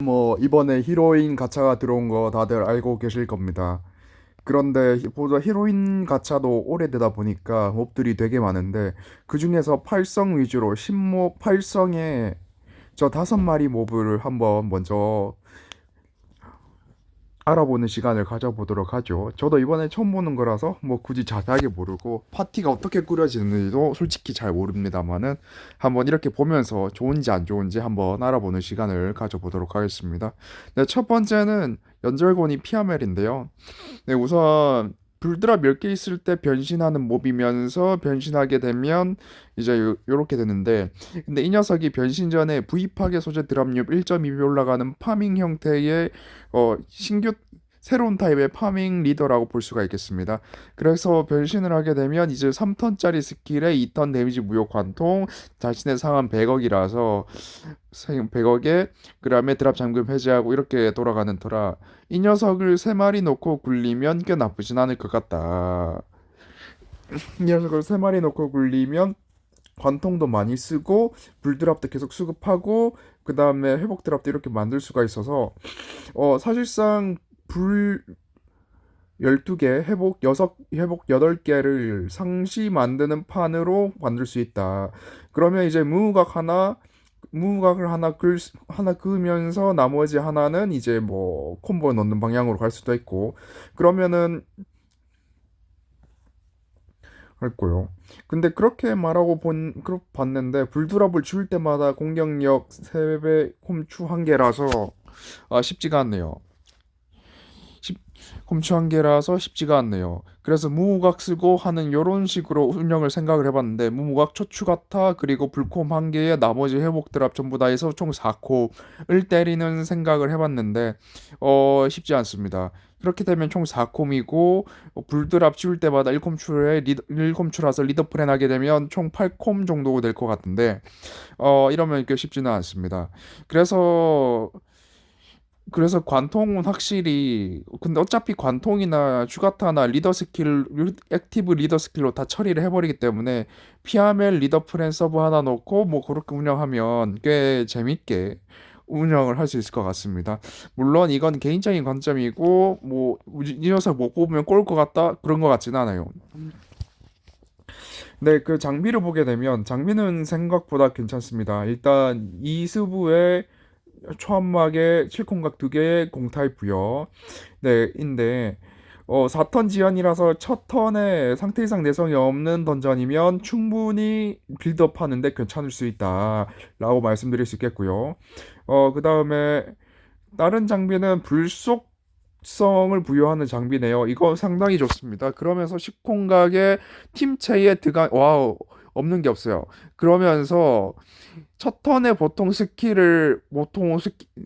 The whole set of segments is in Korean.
뭐 이번에 히로인 가차가 들어온 거 다들 알고 계실 겁니다. 그런데 보다 히로인 가차도 오래되다 보니까 몹들이 되게 많은데 그 중에서 팔성 위주로 신몹 팔성에 저 5마리 몹을 한번 먼저 알아보는 시간을 가져보도록 하죠. 저도 이번에 처음 보는 거라서 뭐 굳이 자세하게 모르고 파티가 어떻게 꾸려지는지도 솔직히 잘 모릅니다만은 한번 이렇게 보면서 좋은지 안 좋은지 한번 알아보는 시간을 가져보도록 하겠습니다. 네, 첫 번째는 연절곤이 피아멜인데요. 네, 우선 불드랍 10개 있을 때 변신하는 몹이면서 변신하게 되면 이제 요렇게 되는데, 근데 이 녀석이 변신 전에 부입하게 소재 드랍률 1.2배 올라가는 파밍 형태의 신규 새로운 타입의 파밍 리더라고 볼 수가 있겠습니다. 그래서 변신을 하게 되면 이제 3턴짜리 스킬에 2턴 데미지 무효 관통, 자신의 상한 100억이라서 100억에 그다음에 드랍 잠금 해제하고 이렇게 돌아가는 터라 이 녀석을 3마리 놓고 굴리면 꽤 나쁘진 않을 것 같다. 이 녀석을 3마리 놓고 굴리면 관통도 많이 쓰고 불드랍도 계속 수급하고 그 다음에 회복 드랍도 이렇게 만들 수가 있어서 사실상 불 12개 회복 8개를 상시 만드는 판으로 만들 수 있다. 그러면 이제 무각을 하나 그으면서 나머지 하나는 이제 뭐 콤보 넣는 방향으로 갈 수도 있고 그러면은 했고요. 근데 그렇게 말하고 봤는데 불드랍을 줄 때마다 공격력 3배 콤추 1개라서 쉽지가 않네요. 홈추 한 개라서 쉽지가 않네요. 그래서 무무각 쓰고 하는 요런 식으로 운영을 생각을 해봤는데 무무각 초추가타 그리고 불콤 한 개에 나머지 회복 드랍 전부 다 해서 총 4콤을 때리는 생각을 해봤는데 쉽지 않습니다. 그렇게 되면 총 4콤이고 불드랍 찌울 때마다 1콤추라서 리더 프렌 하게 되면 총 8콤 정도 될 것 같은데 이러면 꽤 쉽지는 않습니다. 그래서 관통은 확실히 근데 어차피 관통이나 슈가타나 리더 스킬 액티브 리더 스킬로 다 처리를 해버리기 때문에 피아멜 리더 프렌 서브 하나 넣고 뭐 그렇게 운영하면 꽤 재밌게 운영을 할 수 있을 것 같습니다. 물론 이건 개인적인 관점이고 뭐 이 녀석 못 뽑으면 꼴 것 같다 그런 것 같지는 않아요. 네, 그 장비를 보게 되면 장비는 생각보다 괜찮습니다. 일단 이수부에 초안막에 칠콩각 2개의 공타입 부여. 네, 인데 4턴 지연이라서 첫 턴에 상태 이상 내성이 없는 던전이면 충분히 빌드업 하는데 괜찮을 수 있다라고 말씀드릴 수 있겠고요. 그다음에 다른 장비는 불속성을 부여하는 장비네요. 이거 상당히 좋습니다. 그러면서 식콩각의 팀체에 드가 와우 없는 게 없어요. 그러면서 첫 턴에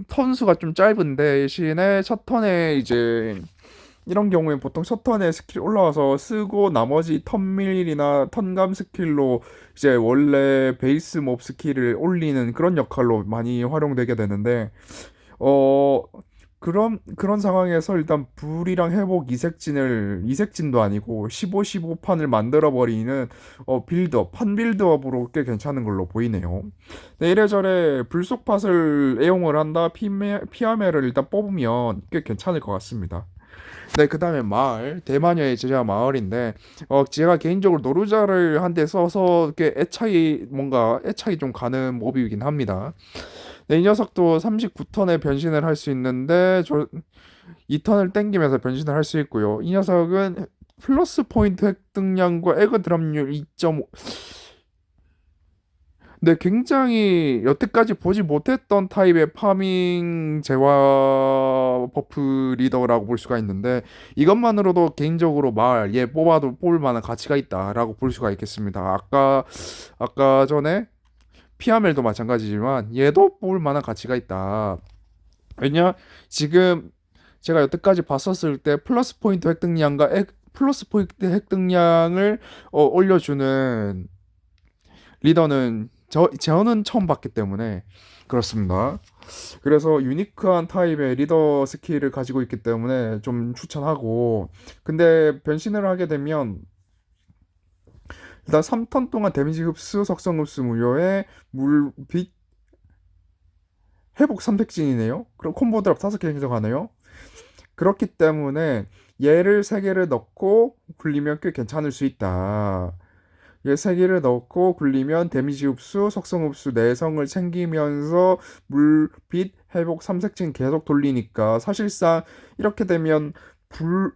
턴수가 좀 짧은 대신에 첫 턴에 이제 이런 경우엔 보통 첫 턴에 스킬 올라와서 쓰고 나머지 턴밀이나 턴감 스킬로 이제 원래 베이스 몹 스킬을 올리는 그런 역할로 많이 활용되게 되는데 어 그런 상황에서 일단 불이랑 회복 이색진도 아니고 15판을 만들어 버리는 판 빌드업으로 꽤 괜찮은 걸로 보이네요. 네, 이래저래 불속팟을 애용을 한다 피아메를 일단 뽑으면 꽤 괜찮을 것 같습니다. 네, 그 다음에 대마녀의 제자 마을인데, 제가 개인적으로 노루자를 한 대 써서, 뭔가 애착이 좀 가는 몹이긴 합니다. 네, 이 녀석도 39턴에 변신을 할 수 있는데, 2턴을 땡기면서 변신을 할 수 있고요. 이 녀석은 플러스 포인트 획득량과 에그 드랍률 2.5, 네, 굉장히 여태까지 보지 못했던 타입의 파밍 재화 버프 리더라고 볼 수가 있는데 이것만으로도 개인적으로 얘 뽑아도 뽑을 만한 가치가 있다라고 볼 수가 있겠습니다. 아까 전에 피아멜도 마찬가지지만 얘도 뽑을 만한 가치가 있다. 왜냐 지금 제가 여태까지 봤었을 때 플러스 포인트 획득량을 올려주는 리더는 저는 처음 봤기 때문에 그렇습니다. 그래서 유니크한 타입의 리더 스킬을 가지고 있기 때문에 좀 추천하고 근데 변신을 하게 되면 일단 3턴 동안 데미지 흡수, 석성 흡수 무효에 빛 회복 선택진이네요. 그럼 콤보 드랍 5개 생성하네요. 그렇기 때문에 얘를 3개를 넣고 굴리면 꽤 괜찮을 수 있다. 얘 3개를 넣고 굴리면 데미지 흡수, 속성 흡수, 내성을 챙기면서 물, 빛, 회복 3색진 계속 돌리니까 사실상 이렇게 되면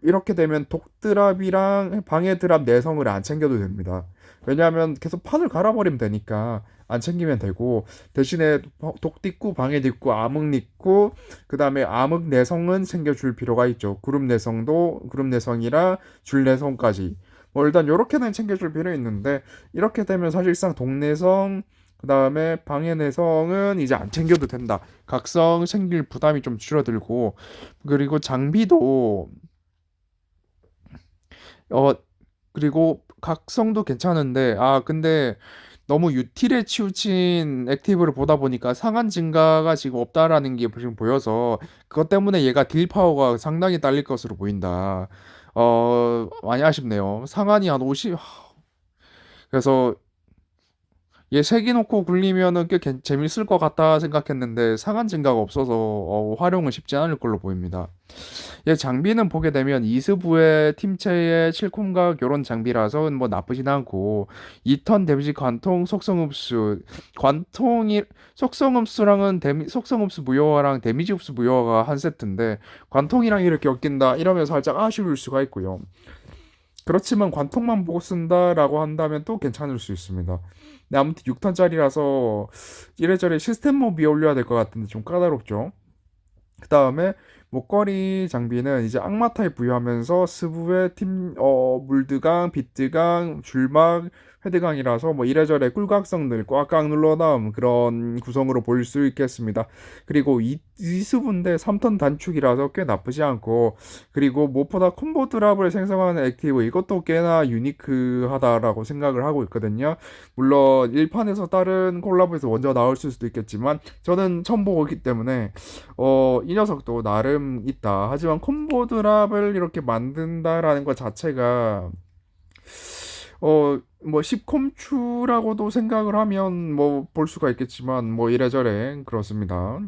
이렇게 되면 독드랍이랑 방해드랍 내성을 안 챙겨도 됩니다. 왜냐하면 계속 판을 갈아버리면 되니까 안 챙기면 되고, 대신에 독딛고 방해딛고 암흑딛고 그 다음에 암흑 내성은 챙겨줄 필요가 있죠. 그룹 내성도 그룹 내성이랑 줄 내성까지 뭐 일단 요렇게는 챙겨줄 필요 있는데, 이렇게 되면 사실상 독내성 그 다음에 방해내성은 이제 안 챙겨도 된다. 각성 챙길 부담이 좀 줄어들고, 그리고 장비도 어 그리고 각성도 괜찮은데, 근데 너무 유틸에 치우친 액티브를 보다 보니까 상한 증가가 지금 없다라는 게 지금 보여서, 그것 때문에 얘가 딜 파워가 상당히 딸릴 것으로 보인다. 많이 아쉽네요. 상한이 한 50. 그래서 얘 3개 놓고 굴리면은 꽤 재밌을 것 같다 생각했는데 상한 증가가 없어서 활용은 쉽지 않을 걸로 보입니다. 얘 장비는 보게 되면 이스부의 팀체의 7콤각 요런 장비라서 뭐 나쁘진 않고, 2턴 데미지 관통 속성 흡수, 관통이 속성 흡수랑은 속성 흡수 무효화랑 데미지 흡수 무효화가 한 세트인데, 관통이랑 이렇게 엮인다 이러면 살짝 아쉬울 수가 있고요. 그렇지만 관통만 보고 쓴다라고 한다면 또 괜찮을 수 있습니다. 근데 아무튼 6턴짜리라서 이래저래 시스템 몹이 올려야 될 것 같은데 좀 까다롭죠. 그 다음에 목걸이 장비는 이제 악마 타입 부여하면서 스부의 물드강, 비트강, 줄막, 헤드강이라서 뭐 이래저래 꿀각성들 꽉꽉 눌러넣은 그런 구성으로 볼 수 있겠습니다. 그리고 이수분대 3턴 단축이라서 꽤 나쁘지 않고, 그리고 무엇보다 콤보 드랍을 생성하는 액티브 이것도 꽤나 유니크하다라고 생각을 하고 있거든요. 물론 1판에서 다른 콜라보에서 먼저 나올 수도 있겠지만 저는 처음 보고 있기 때문에 이 녀석도 나름 있다. 하지만 콤보 드랍을 이렇게 만든다라는 것 자체가 뭐 10콤추라고도 생각을 하면 뭐 볼 수가 있겠지만 뭐 이래저래 그렇습니다.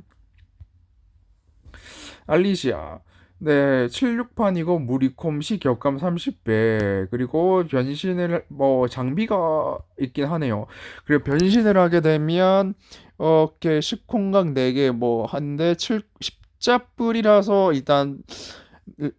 알리시아. 네, 76판이고 무리콤 시 격감 30배, 그리고 변신을 뭐 장비가 있긴 하네요. 그리고 변신을 하게 되면 이렇게 10콤각 4개 뭐 한데 10자뿔이라서 일단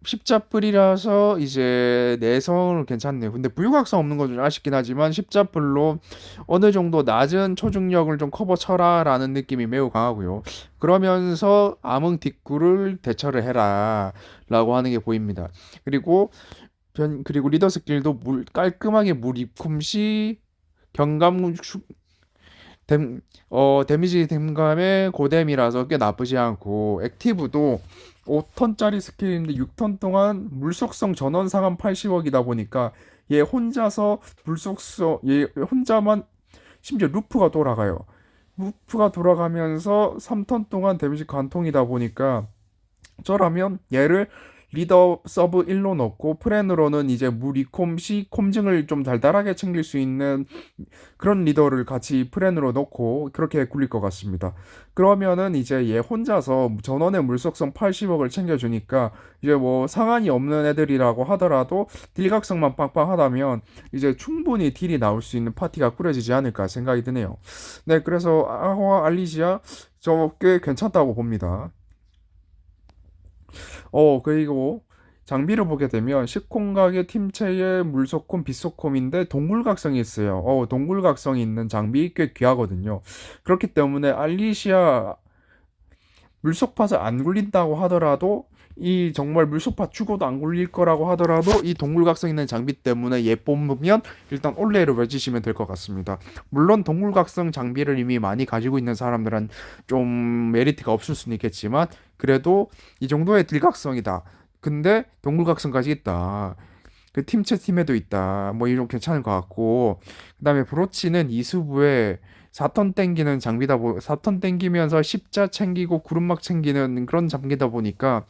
십자뿔이라서 이제 내성은 괜찮네요. 근데 부유각성 없는 건 좀 아쉽긴 하지만 십자뿔로 어느 정도 낮은 초중력을 좀 커버 쳐라라는 느낌이 매우 강하고요. 그러면서 암흥 뒷구를 대처를 해라라고 하는 게 보입니다. 그리고 그리고 리더 스킬도 깔끔하게 물 입금 시 경감 데미지 댐감의 고뎀이라서 꽤 나쁘지 않고, 액티브도 5턴짜리 스킬인데 6턴 동안 물속성 전원 상한 80억이다 보니까 얘 혼자만 심지어 루프가 돌아가요. 루프가 돌아가면서 3턴 동안 데미지 관통이다 보니까, 저라면 얘를 리더 서브 1로 넣고 프렌으로는 이제 무리콤 시 콤증을 좀 달달하게 챙길 수 있는 그런 리더를 같이 프렌으로 넣고 그렇게 굴릴 것 같습니다. 그러면은 이제 얘 혼자서 전원의 물속성 80억을 챙겨주니까 이제 뭐 상한이 없는 애들이라고 하더라도 딜각성만 빵빵하다면 이제 충분히 딜이 나올 수 있는 파티가 꾸려지지 않을까 생각이 드네요. 네, 그래서 아호와 알리시아 저 꽤 괜찮다고 봅니다. 그리고 장비를 보게 되면 식콩각의 팀체의 물소콤, 빛소콤인데 동굴각성이 있어요. 동굴각성이 있는 장비 꽤 귀하거든요. 그렇기 때문에 알리시아 물속팟을 안 굴린다고 하더라도, 이 정말 물속팟 죽어도 안 굴릴 거라고 하더라도 이 동굴각성 있는 장비 때문에 얘 뽑으면 일단 올레를 외치시면 될 것 같습니다. 물론 동굴각성 장비를 이미 많이 가지고 있는 사람들은 좀 메리트가 없을 수는 있겠지만 그래도 이 정도의 딜각성이다. 근데 동굴각성까지 있다. 그 팀체 팀에도 있다. 뭐 이런 괜찮을 것 같고, 그다음에 브로치는 이수부에 4턴 땡기는 장비다 4턴 땡기면서 십자 챙기고 구름막 챙기는 그런 장비다 보니까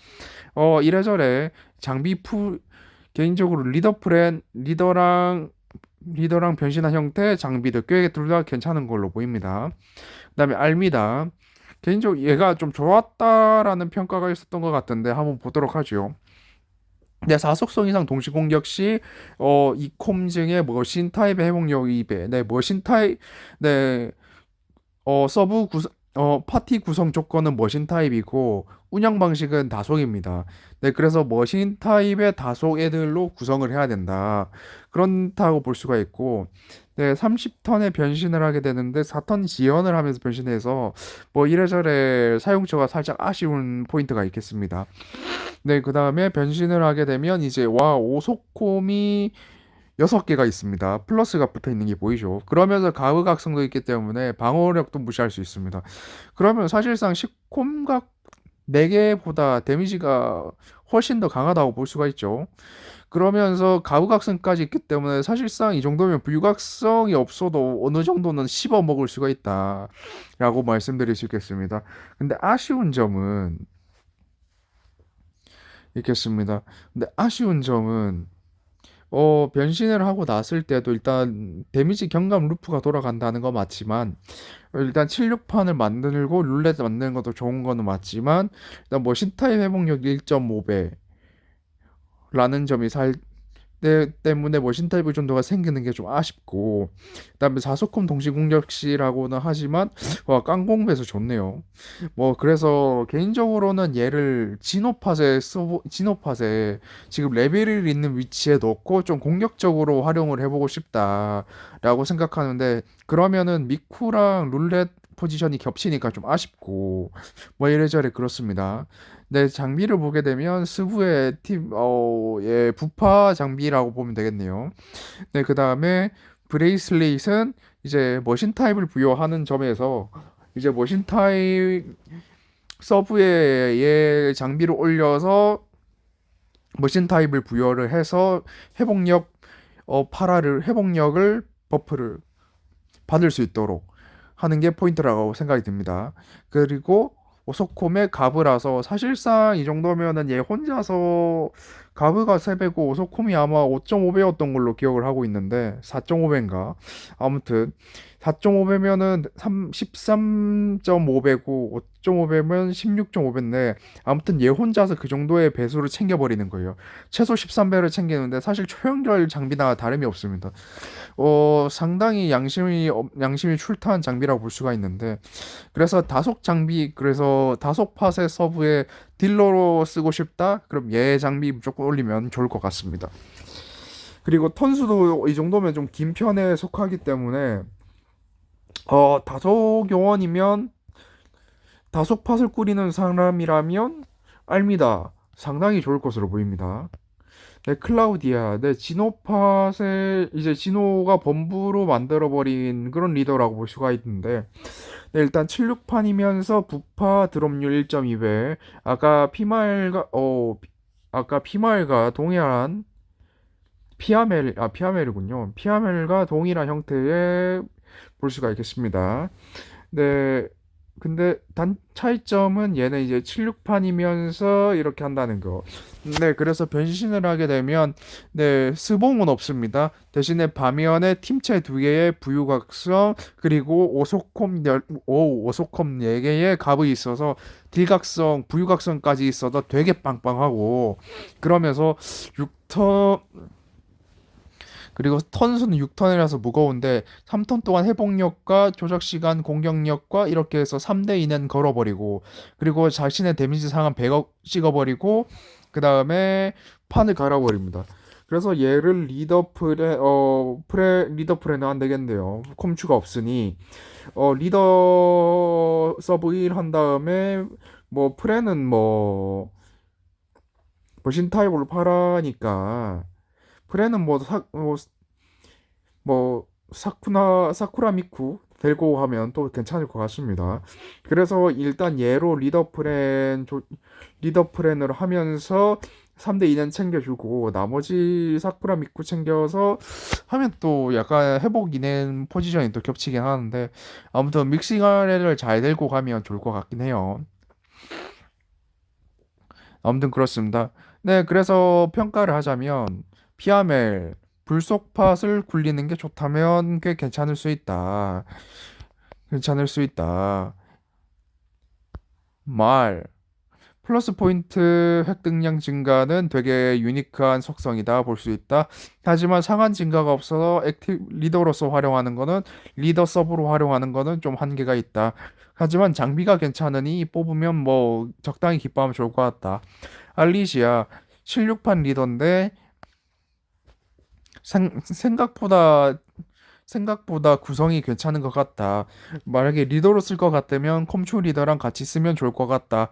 이래저래 장비 개인적으로 리더랑 변신한 형태 장비들 꽤 둘 다 괜찮은 걸로 보입니다. 그다음에 알미다. 개인적으로 얘가 좀 좋았다라는 평가가 있었던 것 같은데 한번 보도록 하죠. 네, 4속성 이상 동시 공격 시, 이콤 중에 머신 타입의 회복력 2배. 네, 머신 타입, 네, 서브 구성, 파티 구성 조건은 머신 타입이고, 운영 방식은 다속입니다. 네, 그래서 머신 타입의 다속 애들로 구성을 해야 된다. 그렇다고 볼 수가 있고, 네, 30턴에 변신을 하게 되는데, 4턴 지연을 하면서 변신해서, 뭐 이래저래 사용처가 살짝 아쉬운 포인트가 있겠습니다. 네, 그 다음에 변신을 하게 되면 이제 와 오소콤이 6개가 있습니다. 플러스가 붙어 있는 게 보이죠? 그러면서 가브각성도 있기 때문에 방어력도 무시할 수 있습니다. 그러면 사실상 10콤각 4개보다 데미지가 훨씬 더 강하다고 볼 수가 있죠. 그러면서 가브각성까지 있기 때문에 사실상 이 정도면 부유각성이 없어도 어느 정도는 씹어 먹을 수가 있다라고 말씀드릴 수 있겠습니다. 근데 아쉬운 점은 있겠습니다. 근데 아쉬운 점은 변신을 하고 났을 때도 일단 데미지 경감 루프가 돌아간다는 건 맞지만 일단 76판을 만들고 룰렛 만드는 것도 좋은 거는 맞지만 일단 뭐 신타임 회복력 1.5배라는 점이 때문에 뭐 신타입 의존도가 생기는 게 좀 아쉽고 그다음에 사소콤 동시 공격시라고는 하지만 와 깡공배에서 좋네요. 뭐 그래서 개인적으로는 얘를 진노팟에 지금 레벨을 있는 위치에 넣고 좀 공격적으로 활용을 해보고 싶다라고 생각하는데 그러면은 미쿠랑 룰렛 포지션이 겹치니까 좀 아쉽고 뭐 이래저래 그렇습니다. 네, 장비를 보게 되면 스부의 예, 부파 장비라고 보면 되겠네요. 네, 그 다음에 브레이슬릿은 이제 머신 타입을 부여하는 점에서 이제 머신 타입 서브에 예, 장비를 올려서 머신 타입을 부여를 해서 회복력 회복력을 버프를 받을 수 있도록 하는 게 포인트라고 생각이 듭니다. 그리고 오소콤의 가브라서 사실상 이 정도면은 얘 혼자서 가브가 3배고 오소콤이 아마 5.5배였던 걸로 기억을 하고 있는데 4.5배인가? 아무튼 4.5배면은 13.5배고 5.5배면 16.5배인데 아무튼 얘 혼자서 그 정도의 배수를 챙겨버리는 거예요. 최소 13배를 챙기는데 사실 초연결 장비나 다름이 없습니다. 상당히 양심이 출타한 장비라고 볼 수가 있는데, 그래서 다속 장비, 그래서 다속 팟의 서브에 딜러로 쓰고 싶다? 그럼 얘 장비 무조건 올리면 좋을 것 같습니다. 그리고 턴수도 이 정도면 좀 긴 편에 속하기 때문에, 다속 요원이면, 다속 팟을 꾸리는 사람이라면, 알미다. 상당히 좋을 것으로 보입니다. 네, 클라우디아. 네, 지노팟의 이제 지노가 범부로 만들어버린 그런 리더라고 볼 수가 있는데, 네, 일단 76판이면서 부파 드롭률 1.2배. 아까 피마엘과 동일한 피아멜이군요. 피아멜과 동일한 형태의 볼 수가 있겠습니다. 네, 근데 단 차이점은 얘는 이제 76판이면서 이렇게 한다는 거. 네, 그래서 변신을 하게 되면 네, 스봉은 없습니다. 대신에 밤연에 팀체 2개의 부유각성 그리고 오소콤 4개의 갑이 있어서 딜각성, 부유각성까지 있어서 되게 빵빵하고 그러면서 6턴 그리고 턴수는 6턴이라서 무거운데 3턴 동안 회복력과 조작시간 공격력과 이렇게 해서 3대 2는 걸어버리고 그리고 자신의 데미지 상한 100억 찍어버리고 그 다음에 판을 갈아버립니다. 그래서 얘를 리더 프레는 안 되겠네요. 컴추가 없으니 리더 서브 1 한 다음에 뭐 프레는 머신 타입으로 팔아니까 프레는 사쿠라 미쿠 데리고 하면 또 괜찮을 것 같습니다. 그래서 일단 얘로 리더 프렌을 하면서 3대 2는 챙겨주고 나머지 사쿠라 미쿠 챙겨서 하면 또 약간 회복 이낸 포지션이 또 겹치긴 하는데 아무튼 믹싱 아래를 잘 들고 가면 좋을 것 같긴 해요. 아무튼 그렇습니다. 네, 그래서 평가를 하자면 피아멜 불속팟을 굴리는 게 좋다면 꽤 괜찮을 수 있다. 괜찮을 수 있다. 말. 플러스 포인트 획득량 증가는 되게 유니크한 속성이다 볼 수 있다. 하지만 상한 증가가 없어서 액티브 리더로서 활용하는 거는 리더 서브로 활용하는 거는 좀 한계가 있다. 하지만 장비가 괜찮으니 뽑으면 뭐 적당히 기뻐하면 좋을 것 같다. 알리시아 16판 리더인데 생각보다 구성이 괜찮은 것 같다. 만약에 리더로 쓸 것 같다면 컴퓨 리더랑 같이 쓰면 좋을 것 같다.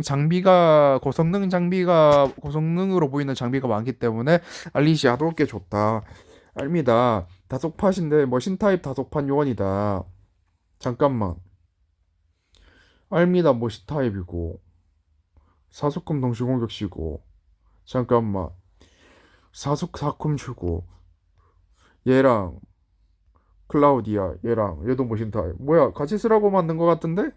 장비가 고성능으로 보이는 장비가 많기 때문에 알리시아도 꽤 좋다. 알미다. 다속팟인데 머신 타입 다속판 요원이다. 잠깐만. 알미다 머신 타입이고 사속금 동시 공격시고 잠깐만. 사속 사콤 주고 얘랑 클라우디아 얘랑 얘도 모신타입 뭐야 같이 쓰라고 만든 것 같은데?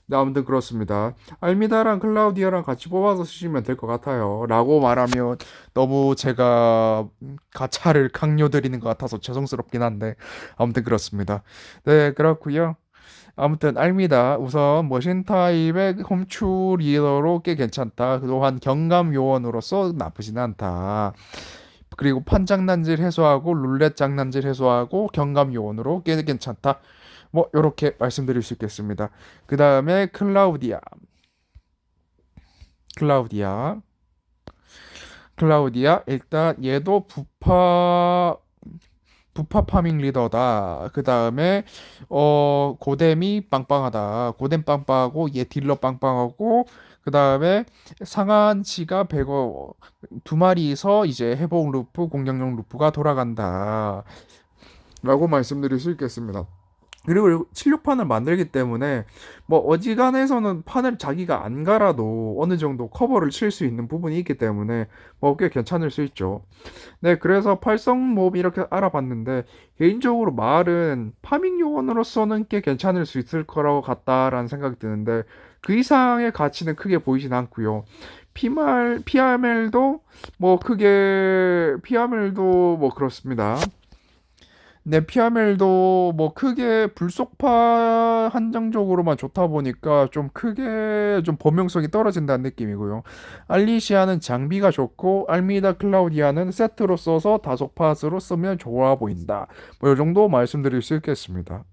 네, 아무튼 그렇습니다. 알미다랑 클라우디아랑 같이 뽑아서 쓰시면 될 것 같아요 라고 말하면 너무 제가 가차를 강요드리는 것 같아서 죄송스럽긴 한데 아무튼 그렇습니다. 네 그렇고요. 아무튼 알미다 우선 머신 타입의 홈추 리더로 꽤 괜찮다. 또한 경감 요원으로서 나쁘진 않다. 그리고 판 장난질 해소하고 룰렛 장난질 해소하고 경감 요원으로 꽤 괜찮다. 뭐 이렇게 말씀드릴 수 있겠습니다. 그 다음에 클라우디아 일단 얘도 부파 파밍 리더다. 그 다음에 고뎀이 빵빵하다. 고뎀 빵빵하고 얘 딜러 빵빵하고 그 다음에 상한치가 100억 두 마리에서 이제 회복 루프 공격용 루프가 돌아간다. 라고 말씀드릴 수 있겠습니다. 그리고 76판을 만들기 때문에 뭐 어지간해서는 판을 자기가 안 갈아도 어느 정도 커버를 칠 수 있는 부분이 있기 때문에 뭐 꽤 괜찮을 수 있죠. 네, 그래서 팔성몹 이렇게 알아봤는데 개인적으로 말은 파밍 요원으로서는 꽤 괜찮을 수 있을 거라고 같다라는 생각이 드는데 그 이상의 가치는 크게 보이진 않고요. PR멜도 뭐 크게 PR멜도 뭐 그렇습니다. 네, 피아멜도 뭐 크게 불속파 한정적으로만 좋다 보니까 좀 크게 좀 범용성이 떨어진다는 느낌이고요. 알리시아는 장비가 좋고 알미다 클라우디아는 세트로 써서 다속팟으로 쓰면 좋아 보인다. 뭐 이 정도 말씀드릴 수 있겠습니다.